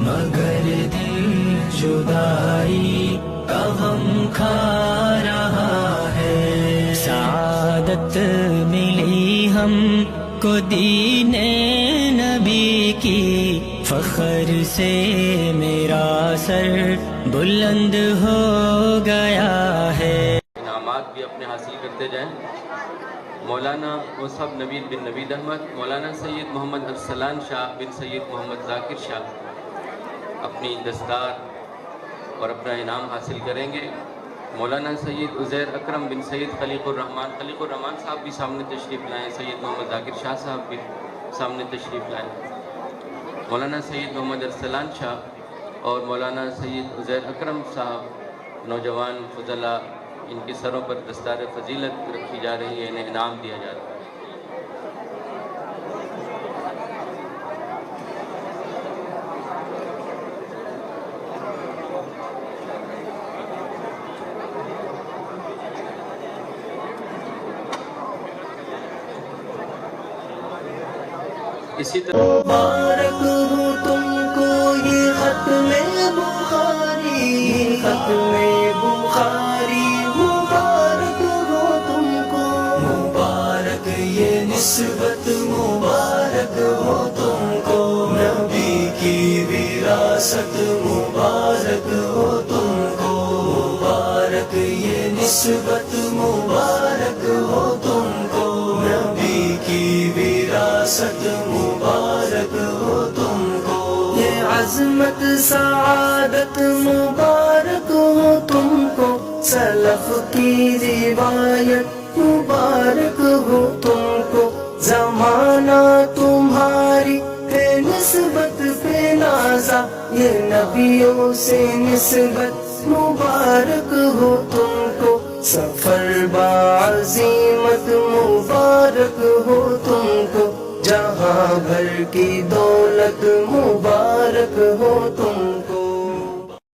مگر دل جدائی کا غم کھا رہا ہے. سعادت ملی ہم کو دین نبی کی، فخر سے میرا سر بلند ہو گیا ہے. انعامات بھی اپنے حاصل کرتے جائیں. مولانا مصعب نوید بن نوید احمد، مولانا سید محمد ارسلان شاہ بن سید محمد ذاکر شاہ اپنی دستار اور اپنا انعام حاصل کریں گے. مولانا سید عزیر اکرم بن سید خلیق الرحمان صاحب بھی سامنے تشریف لائیں. سید محمد ذاکر شاہ صاحب بھی سامنے تشریف لائیں. مولانا سید محمد ارسلان شاہ اور مولانا سید عزیر اکرم صاحب نوجوان فضلاء، ان کے سروں پر دستار فضیلت رکھی جا رہی ہے، انہیں انعام دیا جا رہا ہے. اسی طرح مبارک ہو تم کو یہ ختم بخاری، ختم بخاری مبارک ہو تم کو. مبارک یہ نسبت مبارک ہو تم کو، نبی کی وراثت مبارک ہو تم کو. مبارک یہ نسبت مبارک ہو تم کو، نبی کی وراثت مبارک ہو تم کو. یہ عظمت سعادت مبارک ہو تم کو، سلف کی روایت مبارک ہو تم کو. زمانہ تمہاری ہے نسبت پہ نازا، یہ نبیوں سے نسبت مبارک ہو تم کو. سفر بعظیمت مبارک ہو تم کو، جہاں بھر کی دولت مبارک ہو تم کو.